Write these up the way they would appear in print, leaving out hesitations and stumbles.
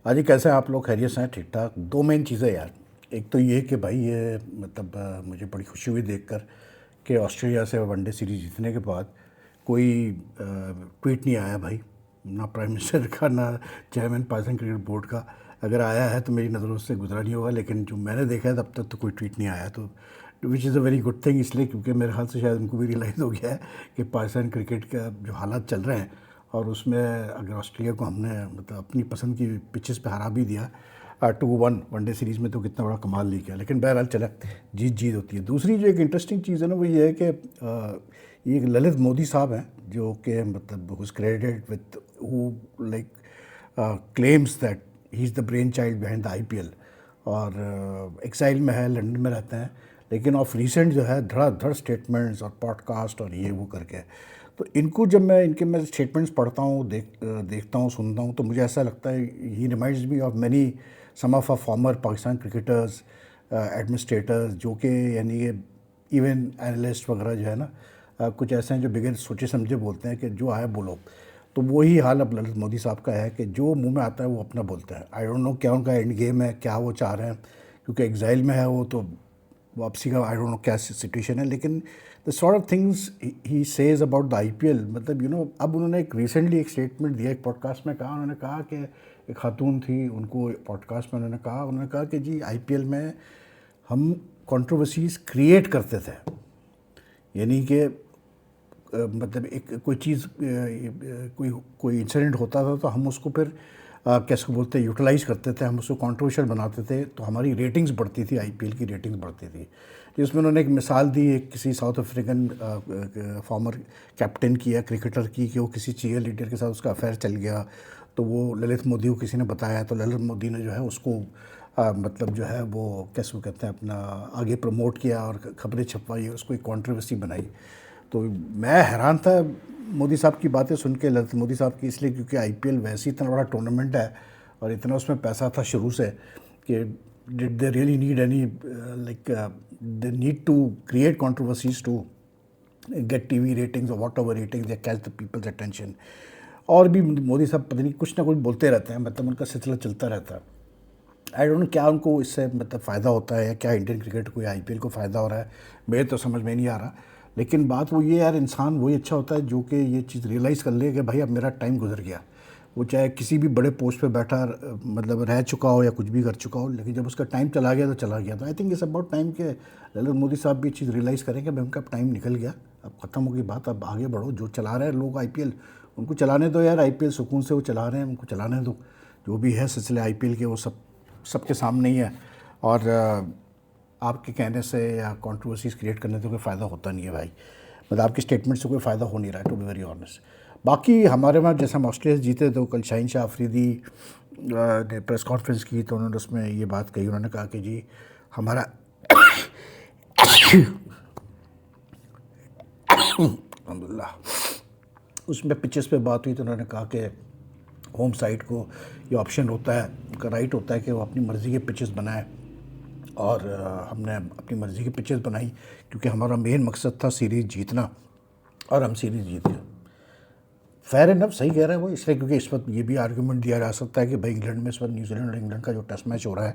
अजी कैसे हैं आप लोग? खैरियत से हैं? ठीक ठाक। दो मेन चीज़ें यार। एक तो ये कि भाई ये मतलब मुझे बड़ी खुशी हुई देखकर कि ऑस्ट्रेलिया से वनडे सीरीज़ जीतने के बाद कोई ट्वीट नहीं आया भाई, ना प्राइम मिनिस्टर का ना चेयरमैन पाकिस्तान क्रिकेट बोर्ड का। अगर आया है तो मेरी नज़रों से गुजरा नहीं होगा, लेकिन जो मैंने देखा है तब तक तो कोई ट्वीट नहीं आया, तो which is a very good thing. इसलिए क्योंकि मेरे ख्याल से शायद उनको भी रियलाइज़ हो गया है कि पाकिस्तान क्रिकेट का जो हालात चल रहे हैं, और उसमें अगर ऑस्ट्रेलिया को हमने मतलब अपनी पसंद की पिचेस पे हरा भी दिया 2-1 वनडे सीरीज़ में, तो कितना बड़ा कमाल नहीं किया। लेकिन बहरहाल चला, जीत जीत होती है। दूसरी जो एक इंटरेस्टिंग चीज़ है ना, वो ये है कि ये एक ललित मोदी साहब हैं जो कि मतलब who is credited with who like claims that he is the brain child behind the IPL, और एक्साइल में है, लंदन में रहते हैं, लेकिन ऑफ रिसेंट जो है धड़ाधड़ स्टेटमेंट्स और पॉडकास्ट और ये वो करके, तो इनको जब मैं स्टेटमेंट्स पढ़ता हूँ, देखता हूँ, सुनता हूँ, तो मुझे ऐसा लगता है he reminds me of many some of a former Pakistan cricketers, administrators, जो कि यानी कि इवन एनालिस्ट वगैरह जो है ना, कुछ ऐसे हैं जो बगैर सोचे समझे बोलते हैं कि जो आए बोलो। तो वही हाल अब ललित मोदी साहब का है कि जो मुंह में आता है वो अपना बोलता है। आई डोंट नो क्या उनका एंड गेम है, क्या वो चाह रहे हैं, क्योंकि एग्जाइल में है वो, तो वापसी का आई डोंट नो क्या सिचुएशन है। लेकिन the sort of things he says about the IPL, मतलब अब उन्होंने एक रिसेंटली एक स्टेटमेंट दिया, एक पॉडकास्ट में कहा, उन्होंने कहा कि एक खातून थी, उनको पॉडकास्ट में उन्होंने कहा कि जी आईपीएल में हम कंट्रोवर्सीज क्रिएट करते थे, यानी कि मतलब एक कोई चीज़ कोई कोई इंसिडेंट होता था तो हम उसको फिर कैसे बोलते हैं यूटिलाइज़ करते थे, हम उसको कंट्रोवर्शियल बनाते थे, तो हमारी रेटिंग्स बढ़ती थी, आईपीएल की रेटिंग्स बढ़ती थी। जिसमें उन्होंने एक मिसाल दी, एक किसी साउथ अफ्रीकन फॉर्मर कैप्टन की या क्रिकेटर की, कि वो किसी चीयर लीडर के साथ उसका अफेयर चल गया, तो वो ललित मोदी को किसी ने बताया, तो ललित मोदी ने जो है उसको मतलब जो है वो कैसे कहते हैं अपना आगे प्रमोट किया और खबरें छपवाई, उसको एक कॉन्ट्रोवर्सी बनाई। तो मैं हैरान था मोदी साहब की बातें सुन के, ललित मोदी साहब की, इसलिए क्योंकि आईपीएल वैसे ही इतना बड़ा टूर्नामेंट है और इतना उसमें पैसा था शुरू से कि did they really need any like they need to create controversies to get TV ratings और वॉट एवर रेटिंग्स या कैच द पीपल्स अटेंशन। और भी मोदी साहब पता नहीं कुछ ना कुछ बोलते रहते हैं, मतलब उनका सिलसिला चलता रहता है। आई डोंट नो क्या उनको इससे मतलब फ़ायदा होता है या क्या इंडियन क्रिकेट को या आईपीएल को फ़ायदा हो रहा है, मेरे तो समझ में नहीं आ रहा। लेकिन बात वो ये यार, इंसान वही अच्छा होता है जो कि ये चीज़ रियलाइज़ कर ले कि भाई अब मेरा टाइम गुजर गया। वो चाहे किसी भी बड़े पोस्ट पे बैठा मतलब रह चुका हो या कुछ भी कर चुका हो, लेकिन जब उसका टाइम चला गया तो चला गया। तो I think it's about time के ललित मोदी साहब भी ये चीज़ रियलाइज़ करें कि भाई उनका टाइम निकल गया, अब ख़त्म हो गई बात, अब आगे बढ़ो। जो चला रहे हैं लोग आईपीएल, उनको चलाने दो यार, आईपीएल सुकून से वो चला रहे हैं, उनको चलाने दो। जो भी है सिलसिले आईपीएल के वो सब सबके सामने ही है, और आपके कहने से या कंट्रोवर्सीज क्रिएट करने से कोई फ़ायदा होता नहीं है भाई, मतलब आपके स्टेटमेंट से कोई फ़ायदा हो नहीं रहा है, टू बी वेरी ऑनेस्ट। बाकी हमारे वहाँ जैसे हम ऑस्ट्रेलिया जीते, तो कल शाहीन शाह अफरीदी ने प्रेस कॉन्फ्रेंस की, तो उन्होंने उसमें ये बात कही, उन्होंने कहा कि जी हमारा अल्हम्दुलिल्लाह, उसमें पिचेस पे बात हुई, तो उन्होंने कहा कि होम साइड को ये ऑप्शन होता है, उनका राइट होता है कि वो अपनी मर्ज़ी के पिचेस बनाए, और हमने अपनी मर्ज़ी की पिचेस बनाई क्योंकि हमारा मेन मकसद था सीरीज़ जीतना, और हम सीरीज़ जीत गए। फेयर इनफ, सही कह रहे हैं वो, इसलिए क्योंकि इस वक्त ये भी आर्गूमेंट दिया जा सकता है कि भाई इंग्लैंड में इस वक्त न्यूजीलैंड और इंग्लैंड का जो टेस्ट मैच हो रहा है,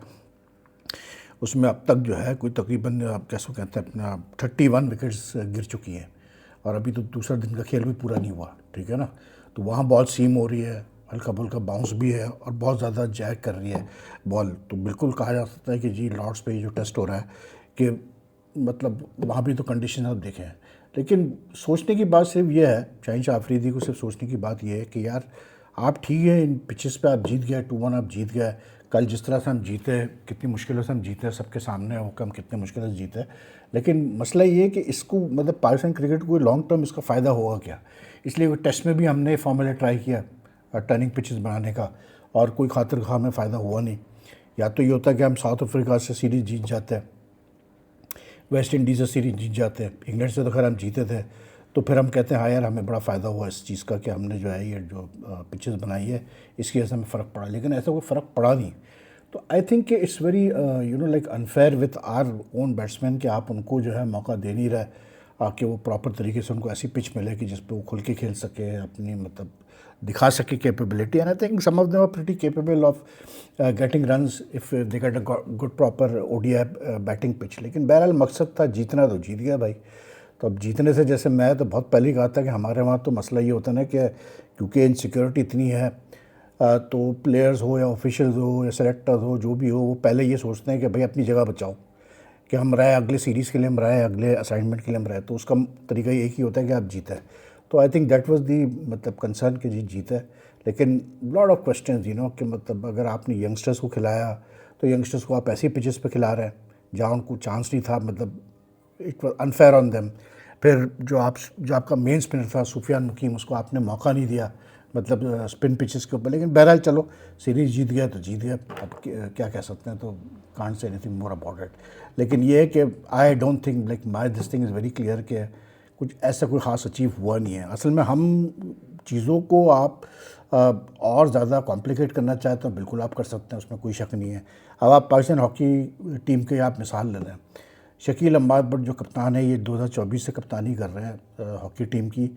उसमें अब तक जो है कोई तकरीबन आप कैसे कहते हैं अपना 31 विकेट्स गिर चुकी हैं, और अभी तो दूसरा दिन का खेल भी पूरा नहीं हुआ, ठीक है ना। तो वहाँ बॉल सीम हो रही है, हल्का फुल्का बाउंस भी है, और बहुत ज़्यादा जैक कर रही है बॉल। तो बिल्कुल कहा जा सकता है कि जी लॉर्ड्स पे जो टेस्ट हो रहा है कि मतलब वहाँ भी तो कंडीशन आप देखें हैं। लेकिन सोचने की बात सिर्फ ये है, शाहीन शाह अफरीदी को सिर्फ सोचने की बात ये है कि यार आप ठीक है, इन पिचेस पे आप जीत गए, 2-1 आप जीत गए। कल जिस तरह से हम जीते, कितनी मुश्किलों से हम जीते, सबके सामने हो कि हम कितने मुश्किलों से जीते, लेकिन मसला ये है कि इसको मतलब पाकिस्तान क्रिकेट को लॉन्ग टर्म इसका फ़ायदा होगा क्या। इसलिए वो टेस्ट में भी हमने फॉर्मूला ट्राई किया टर्निंग पिचेस बनाने का, और कोई खातिर खा में फ़ायदा हुआ नहीं। या तो ये होता है कि हम साउथ अफ्रीका से सीरीज़ जीत जाते हैं, वेस्ट इंडीज़ से सीरीज जीत जाते हैं, इंग्लैंड से तो खैर हम जीते थे, तो फिर हम कहते हैं हाँ यार हमें बड़ा फ़ायदा हुआ इस चीज़ का कि हमने जो है ये जो पिचेस बनाई है इसकी वजह से हमें फ़र्क पड़ा। लेकिन ऐसा कोई फ़र्क पड़ा नहीं। तो आई थिंक कि it's very like unfair with our own batsman कि आप उनको जो है मौका दे नहीं रहे कि वो प्रॉपर तरीके से उनको ऐसी पिच मिले कि जिस पे वो खुल के खेल सके, अपनी मतलब दिखा सके capability, and I think some of them are pretty capable of getting runs if they get a good proper ODI batting pitch. लेकिन बहरहाल मकसद था जीतना, तो जीत गया भाई। तो अब जीतने से, जैसे मैं तो बहुत पहले ही कहा था कि हमारे वहाँ तो मसला ये होता है ना कि क्योंकि इनसिक्योरिटी इतनी है, तो प्लेयर्स हो या ऑफिशियल्स हो या सेलेक्टर्स हो, जो भी हो, वो पहले ये सोचते हैं कि भाई अपनी जगह बचाओ, कि हम रहे अगले सीरीज़ के लिए, हम रहे अगले असाइनमेंट के लिए, हम रहे, तो उसका तरीका एक ही होता है कि आप जीते। तो I think that was the मतलब कंसर्न कि जी जीते। लेकिन लॉट ऑफ क्वेश्चंस कि मतलब अगर आपने यंगस्टर्स को खिलाया तो यंगस्टर्स को आप ऐसी पिचेस पे खिला रहे हैं जहाँ उनको चांस नहीं था, मतलब it was unfair on them. फिर जो आपका मेन स्पिनर था सुफियान मुकीम, उसको आपने मौका नहीं दिया मतलब स्पिन पिचेस के ऊपर। लेकिन बहरहाल चलो, सीरीज़ जीत गया तो जीत गया, अब क्या कह सकते हैं, तो can't say anything more about it. लेकिन ये है कि आई don't think like my this thing is very clear कि कुछ ऐसा कोई ख़ास अचीव हुआ नहीं है। असल में हम चीज़ों को आप और ज़्यादा कॉम्प्लिकेट करना चाहते हो, बिल्कुल आप कर सकते हैं, उसमें कोई शक नहीं है। अब आप पाकिस्तान हॉकी टीम के आप मिसाल ले लें, शकील अहमद बट जो कप्तान है, ये 2024 से कप्तानी कर रहे हैं हॉकी टीम की।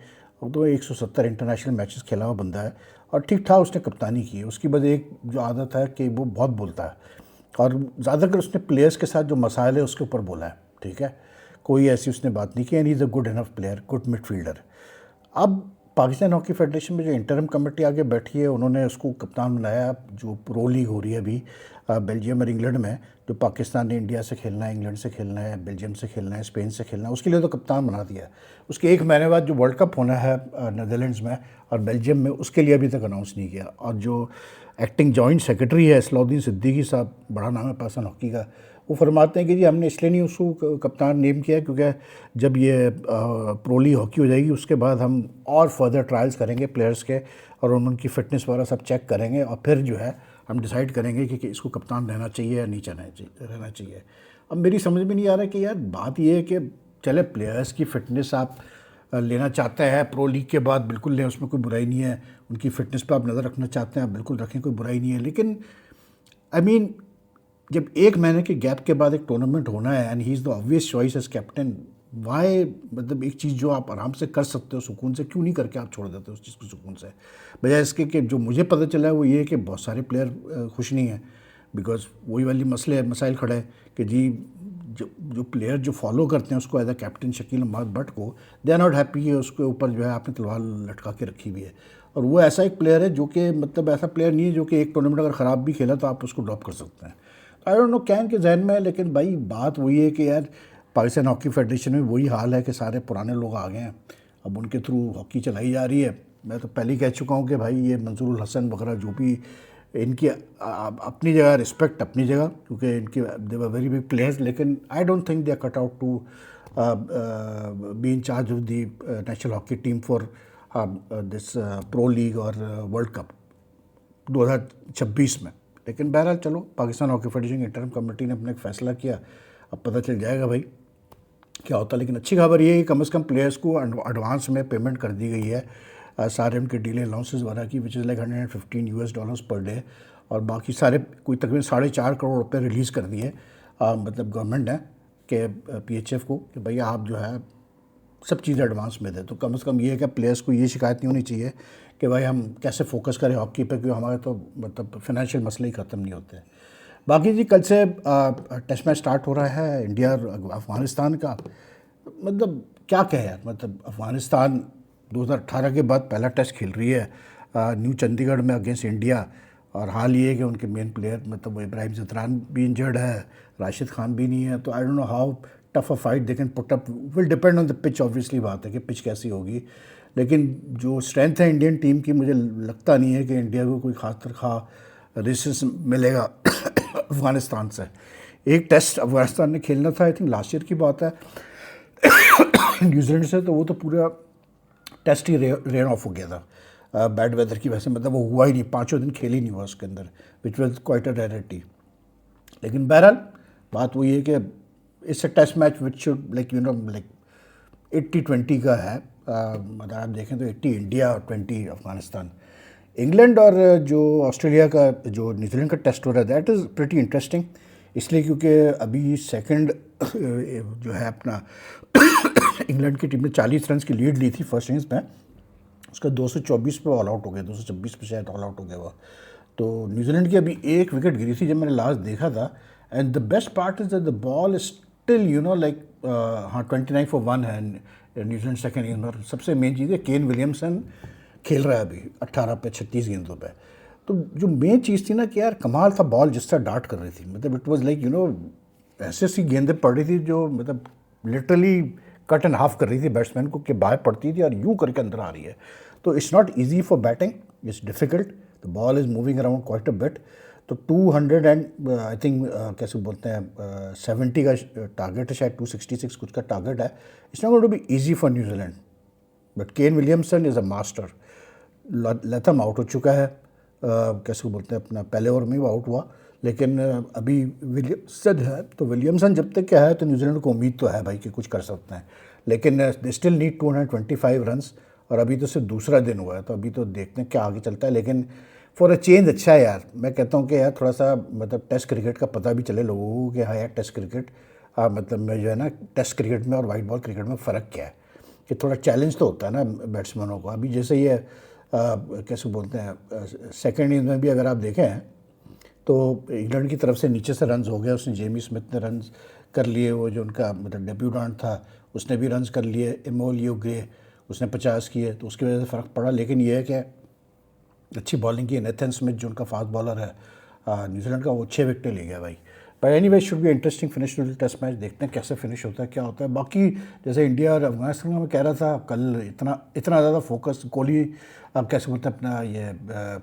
अब तो 170 इंटरनेशनल मैचेस खेला हुआ बंदा है और ठीक ठाक उसने कप्तानी की है। उसकी वजह एक जो आदत है कि वो बहुत बोलता है, और ज़्यादातर उसने प्लेयर्स के साथ जो मसाइल है उसके ऊपर बोला है, ठीक है, कोई ऐसी उसने बात नहीं की। And he is a good enough player, good midfielder. अब पाकिस्तान हॉकी फेडरेशन में जो इंटरिम कमेटी आगे बैठी है, उन्होंने उसको कप्तान बनाया। जो प्रो लीग हो रही है अभी बेल्जियम और इंग्लैंड में, जो पाकिस्तान ने इंडिया से खेलना है, इंग्लैंड से खेलना है, बेल्जियम से खेलना है, स्पेन से खेलना है, उसके लिए तो कप्तान बना दिया है। उसके एक महीने बाद जो वर्ल्ड कप होना है नीदरलैंड्स में और बेल्जियम में, उसके लिए अभी तक अनाउंस नहीं किया। और जो एक्टिंग जॉइंट सेक्रेटरी है सलाउद्दीन सिद्दीकी साहब, बड़ा नाम है पाकिस्तान हॉकी का, वो फरमाते हैं कि जी हमने इसलिए नहीं उसको कप्तान नेम किया क्योंकि जब ये प्रो लीग हॉकी हो जाएगी उसके बाद हम और फर्दर ट्रायल्स करेंगे प्लेयर्स के, और उनकी फ़िटनेस वगैरह सब चेक करेंगे, और फिर जो है हम डिसाइड करेंगे कि इसको कप्तान रहना चाहिए या नहीं रहना चाहिए। अब मेरी समझ में नहीं आ रहा कि यार बात ये है कि चले प्लेयर्स की फ़िटनेस आप लेना चाहते हैं प्रो लीग के बाद, बिल्कुल लें, उसमें कोई बुराई नहीं है। उनकी फ़िटनेस पर आप नज़र रखना चाहते हैं, बिल्कुल रखें, कोई बुराई नहीं है। लेकिन आई मीन जब एक महीने के गैप के बाद एक टूर्नामेंट होना है and he is the obvious choice as captain, why मतलब एक चीज़ जो आप आराम से कर सकते हो सुकून से, क्यों नहीं करके आप छोड़ देते हो उस चीज़ को सुकून से। बजाय इसके कि जो मुझे पता चला है वो ये है कि बहुत सारे प्लेयर खुश नहीं हैं, बिकॉज वही वाली मसाइल खड़ा है कि जी जो प्लेयर जो फॉलो करते हैं उसको as a captain Shakeel Ahmed but को, दे आर नॉट हैप्पी है, उसके ऊपर जो है आपने तलवार लटका के रखी हुई है। और वो ऐसा एक प्लेयर है जो कि मतलब ऐसा प्लेयर नहीं है जो कि एक टूर्नामेंट अगर ख़राब भी खेला तो आप उसको ड्रॉप कर सकते हैं। आई डोंट नो क्या इनके जहन में है, लेकिन भाई बात वही है कि यार पाकिस्तान हॉकी फेडरेशन में वही हाल है कि सारे पुराने लोग आ गए हैं, अब उनके थ्रू हॉकी चलाई जा रही है। मैं तो पहले ही कह चुका हूँ कि भाई ये मंजूरुल हसन वगैरह जो भी, इनकी अपनी जगह रिस्पेक्ट अपनी जगह, क्योंकि इनके they were very big players, लेकिन I don't think they are cut out to be in charge of the national hockey team for this pro league और वर्ल्ड कप 2026 में। लेकिन बहरहाल चलो, पाकिस्तान हॉकी फेडरेशन की इंटरिम कमेटी ने अपना एक फ़ैसला किया, अब पता चल जाएगा भाई क्या होता है। लेकिन अच्छी खबर ये है कि कम से कम प्लेयर्स को एडवांस में पेमेंट कर दी गई है सारे उनके डीले अलाउंसेस वगैरह की, which is like $115 per day, और बाकी सारे कोई तकरीबन 4.5 करोड़ रुपये रिलीज़ कर दिए मतलब गवर्नमेंट ने कि PHF को, कि भैया आप जो है सब चीज़ें एडवांस में दें। तो कम से कम ये है कि प्लेयर्स को ये शिकायत नहीं होनी चाहिए कि भाई हम कैसे फोकस करें हॉकी पे, क्योंकि हमारे तो मतलब फाइनेंशियल मसले ही ख़त्म नहीं होते। बाकी जी कल से टेस्ट मैच स्टार्ट हो रहा है इंडिया और अफ़गानिस्तान का। मतलब क्या कहें यार, मतलब अफ़गानिस्तान 2018 के बाद पहला टेस्ट खेल रही है न्यू चंडीगढ़ में अगेंस्ट इंडिया, और हाल ये है कि उनके मेन प्लेयर मतलब वो इब्राहिम ज़तरान भी इंजर्ड है, राशिद खान भी नहीं है। तो I don't know how tough a fight they can put up, will depend on the pitch, obviously बात है कि पिच कैसी होगी। लेकिन जो स्ट्रेंथ है इंडियन टीम की, मुझे लगता नहीं है कि इंडिया को कोई खास तरखा रेसिस मिलेगा अफ़गानिस्तान से। एक टेस्ट अफ़गानिस्तान ने खेलना था, आई थिंक लास्ट ईयर की बात है, न्यूजीलैंड से, तो वो तो पूरा टेस्ट ही रेन ऑफ हो गया था बैड वेदर की वजह से, मतलब वो हुआ ही नहीं, 5 दिन खेल ही नहीं हुआ उसके अंदर, which was quite a rarity. लेकिन बहरहाल बात वही है कि it's a test match which should like 80-20 का है। अगर आप देखें तो 80 इंडिया और 20 अफ़गानिस्तान। इंग्लैंड और जो ऑस्ट्रेलिया का जो न्यूजीलैंड का टेस्ट हो रहा है, दैट इज़ प्रीटी इंटरेस्टिंग, इसलिए क्योंकि अभी सेकंड जो है अपना इंग्लैंड की टीम ने 40 रन की लीड ली थी फर्स्ट इनिंग्स में, उसका 224 पे ऑल आउट हो गया, 226 पे शायद ऑल आउट हो गया वो। तो न्यूजीलैंड की अभी एक विकेट गिरी थी जब मैंने लास्ट देखा था। And the best part is that the ball is still like, हाँ 29 for 1 है न्यूजीलैंड सेकेंड गेंद पर। सबसे मेन चीज़ है केन विलियमसन खेल रहा है अभी 18 पे 36 गेंदों पे। तो जो मेन चीज़ थी ना कि यार कमाल था, बॉल जिस तरह डार्ट कर रही थी, मतलब इट वाज लाइक ऐसी ऐसी गेंदें पड़ रही थी जो मतलब लिटरली कट एंड हाफ कर रही थी बैट्समैन को, कि बाहर पड़ती थी और यूँ करके अंदर आ रही है। तो it's not easy for batting, it's difficult, the ball is moving around quite a bit. तो 200 एंड आई थिंक कैसे बोलते हैं 70 का टारगेट है, शायद 266 कुछ का टारगेट है। It's not going to be easy for New Zealand, but Kane Williamson is a master. Latham out हो चुका है, कैसे बोलते हैं अपना पहले ओवर में वो आउट हुआ, लेकिन अभी विलियमसन है। तो विलियमसन जब तक क्या है तो न्यूजीलैंड को उम्मीद तो है भाई कि कुछ कर सकते हैं, लेकिन दे स्टिल नीड 225 रन्स। और अभी तो सिर्फ दूसरा दिन हुआ है, तो अभी तो देखते हैं क्या आगे चलता है। लेकिन फॉर अ चेंज अच्छा है यार, मैं कहता हूँ कि यार थोड़ा सा मतलब टेस्ट क्रिकेट का पता भी चले लोगों को कि हाँ यार टेस्ट क्रिकेट मतलब मैं जो है ना टेस्ट क्रिकेट में और वाइट बॉल क्रिकेट में फ़र्क क्या है, कि थोड़ा चैलेंज तो होता है ना बैट्समैनों को। अभी जैसे ये कैसे बोलते हैं सेकेंड इनिंग में भी अगर आप देखें तो इंग्लैंड की तरफ से नीचे से रन्स हो गया, उसने जेमी स्मिथ ने रन्स कर लिए, वो जो उनका मतलब डेब्यूटेंट था उसने भी रन्स कर लिए, एमोलियो ग्रे उसने 50 किए, तो उसकी वजह से फ़र्क पड़ा। लेकिन ये है कि अच्छी बॉलिंग की नेथन स्मिथ जो उनका फास्ट बॉलर है न्यूजीलैंड का, वो 6 विकेटें ले गया भाई। But anyway should be interesting finish to test match, देखते हैं कैसे फिनिश होता है क्या होता है। बाकी जैसे इंडिया और अफगानिस्तान का मैं कह रहा था कल, इतना इतना ज़्यादा फोकस कोहली अब कैसे बोलते हैं अपना ये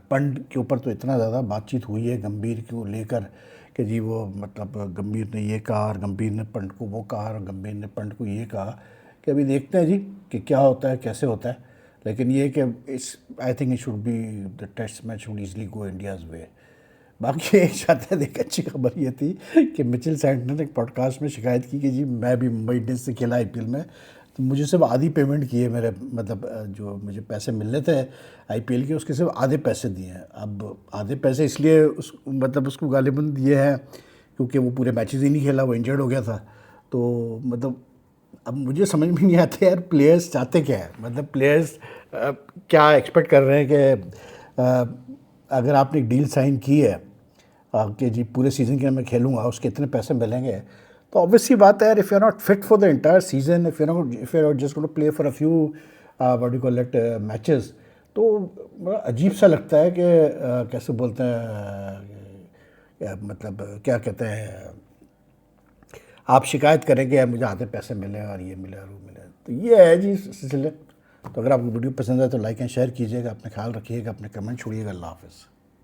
पंड के ऊपर तो इतना ज़्यादा बातचीत हुई है गंभीर को लेकर कि जी वो मतलब गंभीर ने ये कहा और गंभीर ने पंड को वो कहा और गंभीर ने पंड को ये कहा, कि अभी देखते हैं जी कि क्या होता है कैसे होता है। लेकिन ये कि इस I think it should be the test match should easily go India's way. बाकी एक शायद एक अच्छी खबर ये थी कि मिचेल सैंटनर ने एक पॉडकास्ट में शिकायत की कि जी मैं भी मुंबई इंडियंस से खेला आईपीएल में, तो मुझे सिर्फ आधी पेमेंट की है, मेरे मतलब जो मुझे पैसे मिलने थे आईपीएल के उसके सिर्फ आधे पैसे दिए हैं। अब आधे पैसे इसलिए उस मतलब उसको गालिबन दिए हैं क्योंकि वो पूरे मैचेस ही नहीं खेला, वो इंजर्ड हो गया था। तो मतलब अब मुझे समझ में नहीं आता यार प्लेयर्स चाहते क्या है, मतलब प्लेयर्स क्या एक्सपेक्ट कर रहे हैं कि अगर आपने एक डील साइन की है कि जी पूरे सीज़न के मैं खेलूँगा उसके इतने पैसे मिलेंगे, तो ऑब्वियसली बात है यार, if you are not fit for the entire season, if you are just going to play for a few what you call it matches, तो बड़ा अजीब सा लगता है कि कैसे बोलते हैं मतलब क्या कहते हैं, आप शिकायत करेंगे यार मुझे आधे पैसे मिले और ये मिले और वो मिले। तो ये है जी सिलसिले। तो अगर आपको वीडियो पसंद है तो लाइक एंड शेयर कीजिएगा, अपना ख्याल रखिएगा, अपने कमेंट छोड़िएगा। अल्लाह हाफ़िज़।